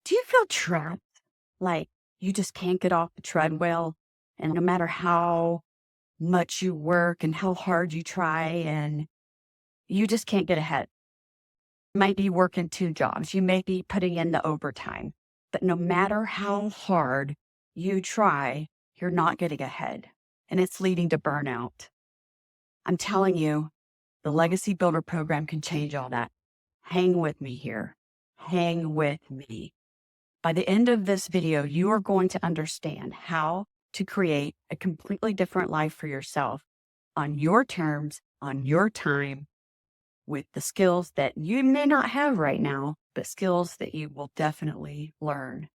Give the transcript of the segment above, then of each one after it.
Do you feel trapped? Like you just can't get off the treadmill, and no matter how much you work and how hard you try, and you just can't get ahead. Might be working two jobs. You may be putting in the overtime, but no matter how hard you try, you're not getting ahead. And it's leading to burnout. I'm telling you, the Legacy Builder program can change all that. Hang with me here. Hang with me. By the end of this video, you are going to understand how to create a completely different life for yourself on your terms, on your time, with the skills that you may not have right now, but skills that you will definitely learn.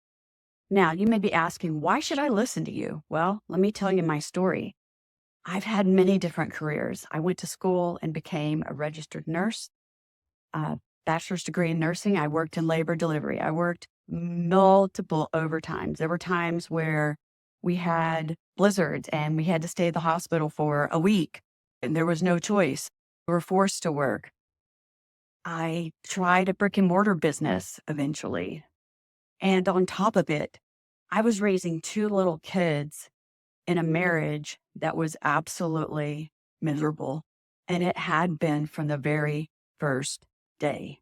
Now, you may be asking, why should I listen to you? Well, let me tell you my story. I've had many different careers. I went to school and became a registered nurse, a bachelor's degree in nursing. I worked in labor delivery. I worked multiple overtimes. There were times where we had blizzards and we had to stay at the hospital for a week and there was no choice. We were forced to work. I tried a brick and mortar business eventually. And on top of it, I was raising two little kids in a marriage that was absolutely miserable. And it had been from the very first day.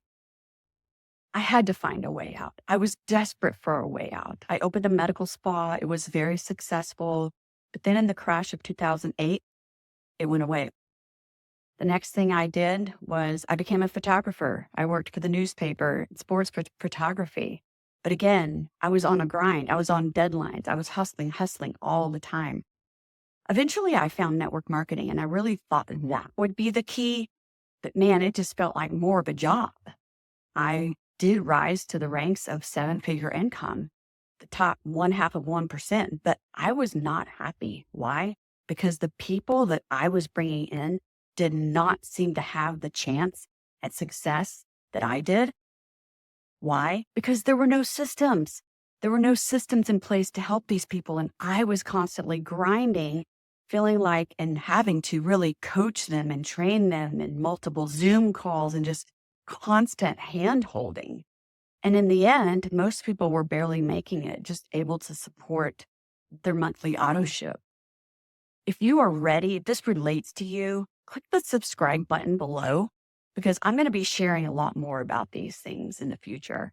I had to find a way out. I was desperate for a way out. I opened a medical spa. It was very successful. But then in the crash of 2008, it went away. The next thing I did was I became a photographer. I worked for the newspaper, sports photography. But again, I was on a grind. I was on deadlines. I was hustling all the time. Eventually, I found network marketing, and I really thought that would be the key. But man, it just felt like more of a job. I did rise to the ranks of seven-figure income, the top 0.5%, but I was not happy. Why? Because the people that I was bringing in did not seem to have the chance at success that I did. Why? Because there were no systems. There were no systems in place to help these people. And I was constantly grinding, feeling like, and having to really coach them and train them in multiple Zoom calls and just constant hand holding. And in the end, most people were barely making it, just able to support their monthly auto ship. If you are ready, if this relates to you, click the subscribe button below because I'm going to be sharing a lot more about these things in the future.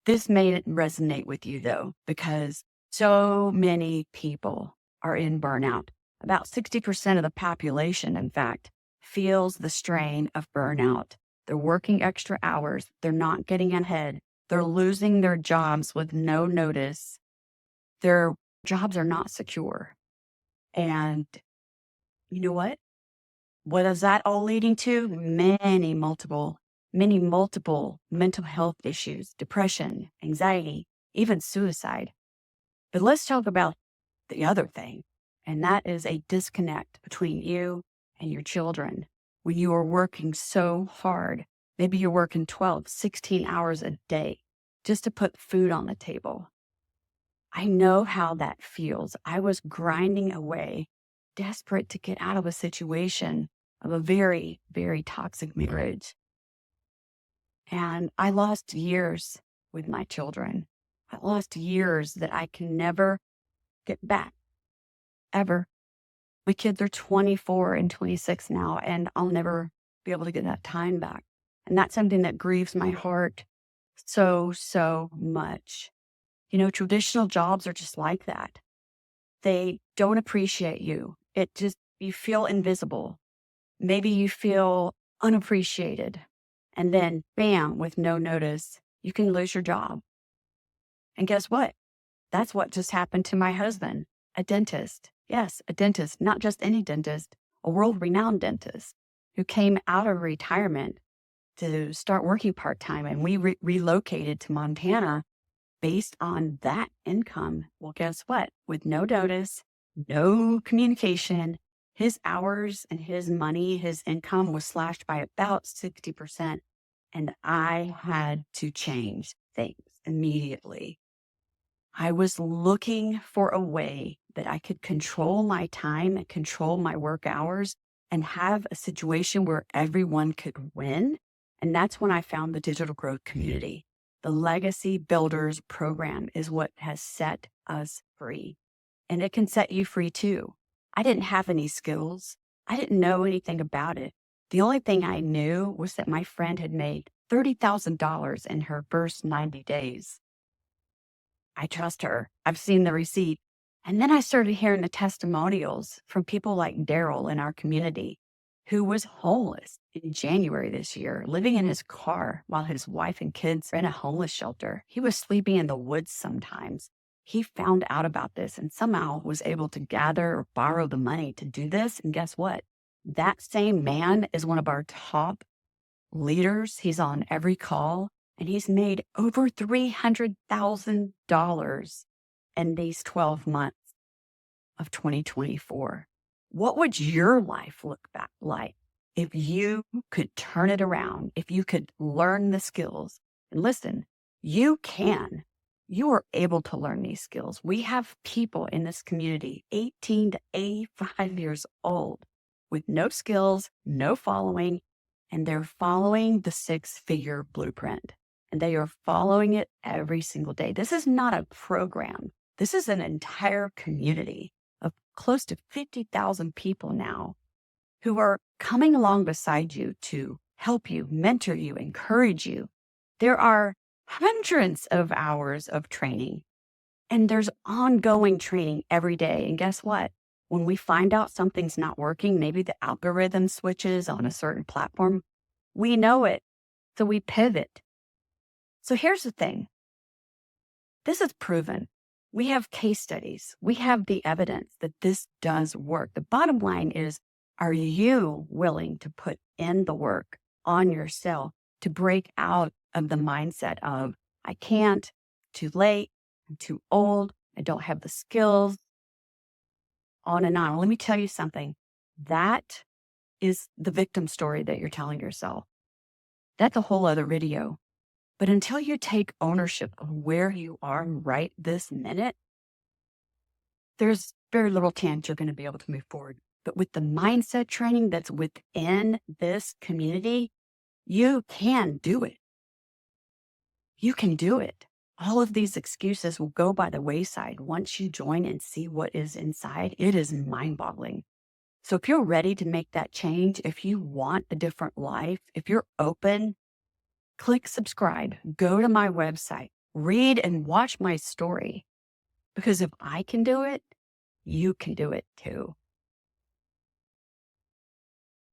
This may resonate with you though, because so many people are in burnout. About 60% of the population, in fact, feels the strain of burnout. They're working extra hours. They're not getting ahead. They're losing their jobs with no notice. Their jobs are not secure. And you know what? What is that all leading to? Many multiple mental health issues, depression, anxiety, even suicide. But let's talk about the other thing, and that is a disconnect between you and your children. When you are working so hard, maybe you're working 12, 16 hours a day just to put food on the table. I know how that feels. I was grinding away, desperate to get out of a situation of a very, very toxic marriage. And I lost years with my children. I lost years that I can never get back, ever. My kids are 24 and 26 now, and I'll never be able to get that time back. And that's something that grieves my heart so much. You know, traditional jobs are just like that. They don't appreciate you. You feel invisible. Maybe you feel unappreciated. And then, bam, with no notice, you can lose your job. And guess what? That's what just happened to my husband, a dentist. Yes, a dentist, not just any dentist, a world-renowned dentist who came out of retirement to start working part-time. And we relocated to Montana based on that income. Well, guess what? With no notice, no communication, his hours and his money, his income was slashed by about 60%. And I had to change things immediately. I was looking for a way that I could control my time and control my work hours and have a situation where everyone could win. And that's when I found the digital growth community. The Legacy Builders program is what has set us free, and it can set you free too. I didn't have any skills. I didn't know anything about it. The only thing I knew was that my friend had made $30,000 in her first 90 days. I trust her. I've seen the receipt. And then I started hearing the testimonials from people like Daryl in our community, who was homeless in January this year, living in his car while his wife and kids were in a homeless shelter. He was sleeping in the woods sometimes. He found out about this and somehow was able to gather or borrow the money to do this. And guess what? That same man is one of our top leaders. He's on every call and he's made over $300,000 in these 12 months of 2024. What would your life look back like if you could turn it around, if you could learn the skills? And listen, you can. You are able to learn these skills. We have people in this community, 18 to 85 years old, with no skills, no following, and they're following the 6-figure blueprint. And they are following it every single day. This is not a program. This is an entire community of close to 50,000 people now who are coming along beside you to help you, mentor you, encourage you. There are hundreds of hours of training, and there's ongoing training every day. And guess what? When we find out something's not working, maybe the algorithm switches on a certain platform, we know it. So we pivot. So here's the thing. This is proven. We have case studies. We have the evidence that this does work. The bottom line is, are you willing to put in the work on yourself to break out of the mindset of, I can't, too late, I'm too old, I don't have the skills, on and on. Let me tell you something. That is the victim story that you're telling yourself. That's a whole other video. But until you take ownership of where you are right this minute, there's very little chance you're going to be able to move forward. But with the mindset training that's within this community, you can do it. You can do it. All of these excuses will go by the wayside once you join and see what is inside. It is mind-boggling. So if you're ready to make that change, if you want a different life, if you're open, click subscribe, go to my website, read and watch my story. Because if I can do it, you can do it too.